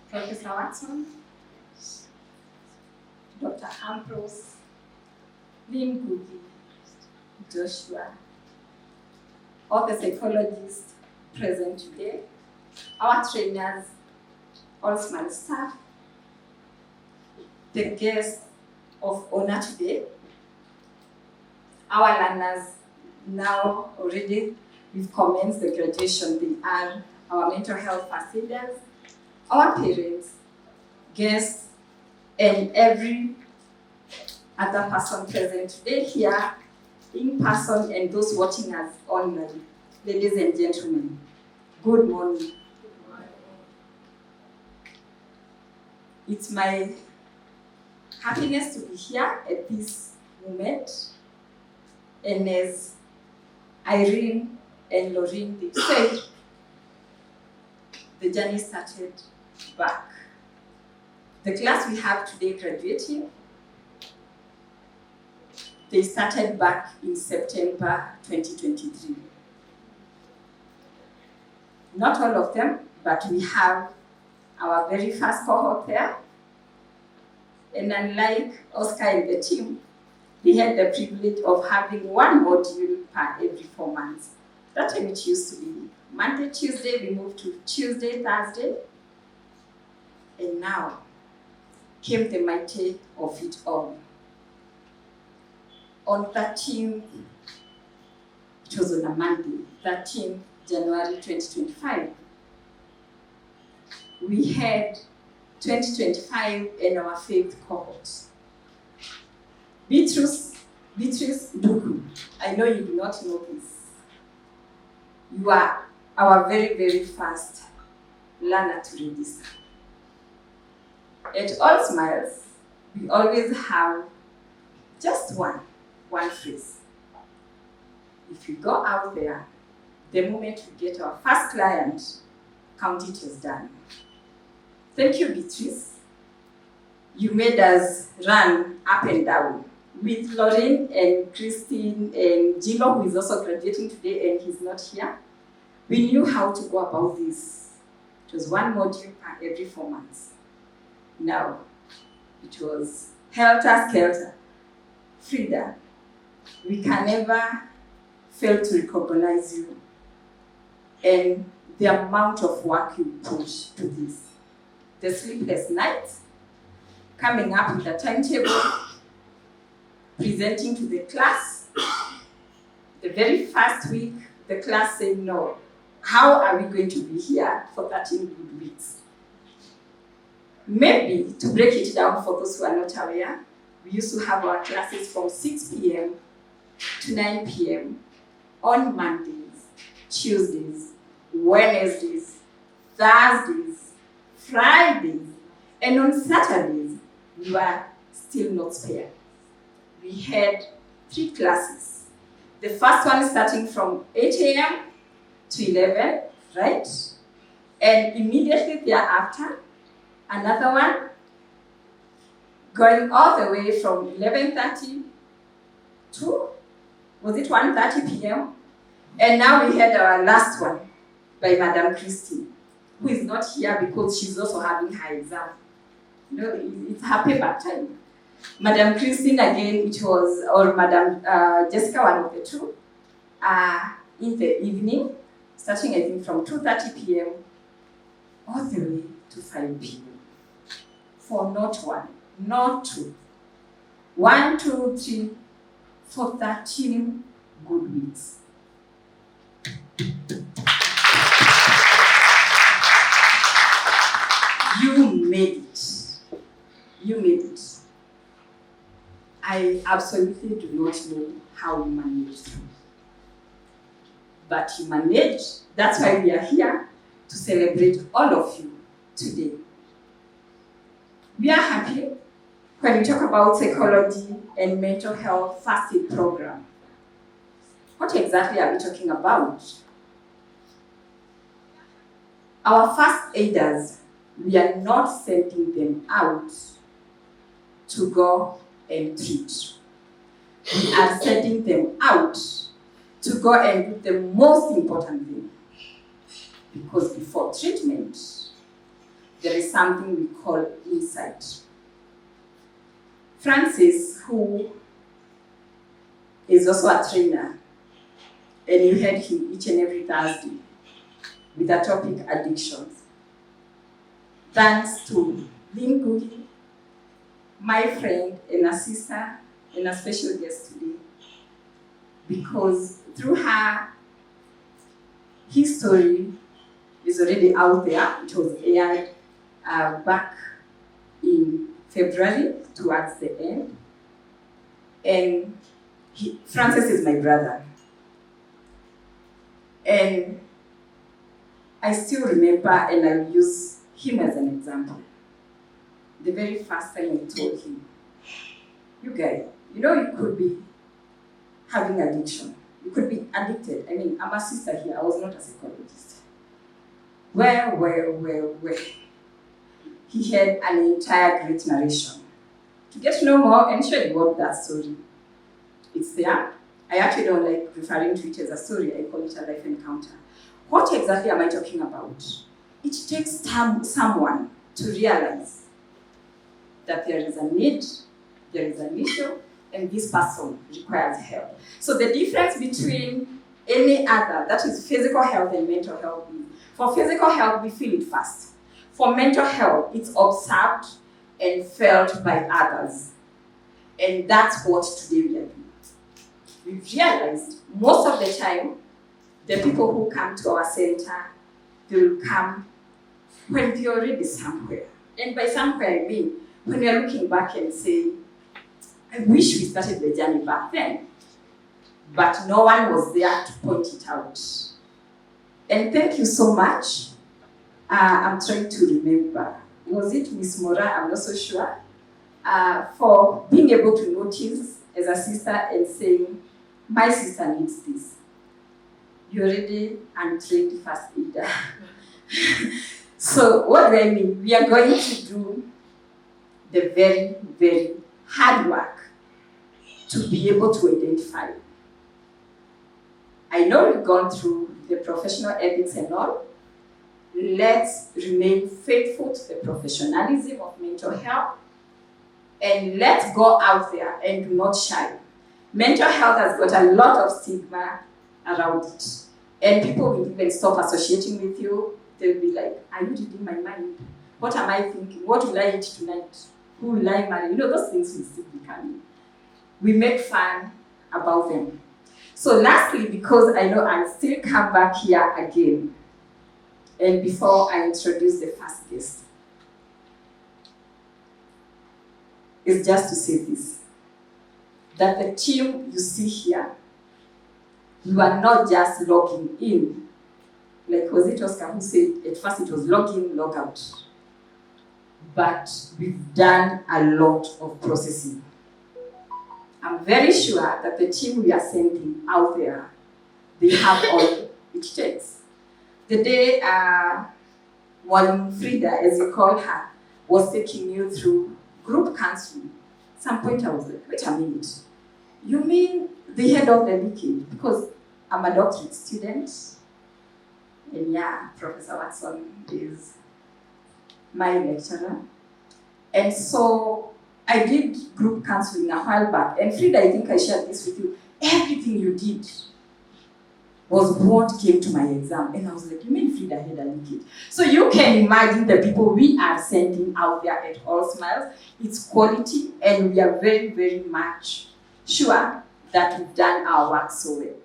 Professor Watson, Dr. Ambrose, Lynn, Joshua, all the psychologists present today, our trainers, all SMART staff, the guests of honor today, our learners. Now already we've commenced the graduation. They are our mental health facilitators, our parents, guests, and every other person present today here in person and those watching us online. Ladies and gentlemen, good morning. It's my happiness to be here at this moment. And as Irene and Lorraine did say, the journey started back. The class we have today graduating, they started back in September 2023. Not all of them, but we have our very first cohort there. And unlike Oscar and the team, we had the privilege of having one module per every 4 months. That time it used to be Monday, Tuesday, we moved to Tuesday, Thursday. And now came the mighty of it all. On 13th, it was on a Monday, 13th January 2025, we had 2025 in our fifth cohort. Beatrice Duku, I know you do not know this. You are our very, very first learner to register. At All Smiles, we always have just one phrase. If you go out there, the moment you get our first client, count it as done. Thank you, Beatrice. You made us run up and down. With Lorraine and Christine and Gino, who is also graduating today and he's not here, we knew how to go about this. It was one module per every 4 months. Now, it was helter-skelter. Frida, we can never fail to recognize you and the amount of work you push to this. The sleepless nights, coming up with a timetable, presenting to the class. The very first week, the class said, no, how are we going to be here for 13 good weeks? Maybe to break it down for those who are not aware, we used to have our classes from 6 p.m. to 9 p.m. on Mondays, Tuesdays, Wednesdays, Thursdays, Fridays, and on Saturdays, we were still not spared. We had 3 classes. The first one starting from 8 a.m. to 11, right? And immediately thereafter, another one going all the way from 11:30 to, was it 1:30 p.m.? And now we had our last one by Madam Christine, who is not here because she's also having her exam. You know, it's her paper time. Madam Christine again, it was, or Madam Jessica, one of the two, in the evening, starting I think from 2:30 p.m. all the way to 5 p.m. For not one, not two. 1, 2, 3, for 13 good weeks. You made it. You made it. I absolutely do not know how you managed. But you managed. That's why we are here to celebrate all of you today. We are happy when we talk about psychology and mental health first aid program. What exactly are we talking about? Our first aiders, we are not sending them out to go and treat. We are sending them out to go and do the most important thing. Because before treatment, there is something we call insight. Francis, who is also a trainer, and you heard him each and every Thursday with the topic addictions. Thanks to Lynn, my friend and a sister and a special guest today, because through her, his story is already out there. It was aired back in February towards the end. And Francis is my brother. And I still remember, and I use him as an example. The very first time I told him, you guys, you know you could be having addiction. You could be addicted. I mean, I'm a sister here. I was not a psychologist. Well. He had an entire great narration. To get to know more and share about that story, it's there. I actually don't like referring to it as a story. I call it a life encounter. What exactly am I talking about? It takes someone to realize that there is a need, there is an issue, and this person requires help. So the difference between any other, that is physical health and mental health, is for physical health, we feel it first. For mental health, it's observed and felt by others. And that's what today we are doing. We've realized most of the time, the people who come to our center, they will come when they're already somewhere. And by somewhere, I mean, when you're looking back and saying, I wish we started the journey back then. But no one was there to point it out. And thank you so much. I'm trying to remember. Was it Miss Mora? I'm not so sure. For being able to notice as a sister and saying, my sister needs this. You're already untrained first aider. So what do I mean? We are going to do the very, very hard work to be able to identify. I know we've gone through the professional ethics and all. Let's remain faithful to the professionalism of mental health, and let's go out there and do not shy. Mental health has got a lot of stigma around it, and people will even stop associating with you. They'll be like, are you reading my mind? What am I thinking? What will I eat tonight? Who will I marry? You know, those things will still be coming. We make fun about them. So lastly, because I know I'll still come back here again, and before I introduce the first guest, is just to say this, that the team you see here, you are not just logging in. Like, was it Oscar who said, at first it was log in, log out. But we've done a lot of processing. I'm very sure that the team we are sending out there, they have all it takes. The day Frida, as you call her, was taking you through group counseling, at some point I was like, wait a minute, you mean the head of the decade? Because I'm a doctorate student, and yeah, Professor Watson is my lecturer. And so I did group counseling a while back, and Frida, I think I shared this with you. Everything you did was what came to my exam. And I was like, you mean Frida had a leakage? So you can imagine the people we are sending out there at All Smiles. It's quality, and we are very, very much sure that we've done our work so well.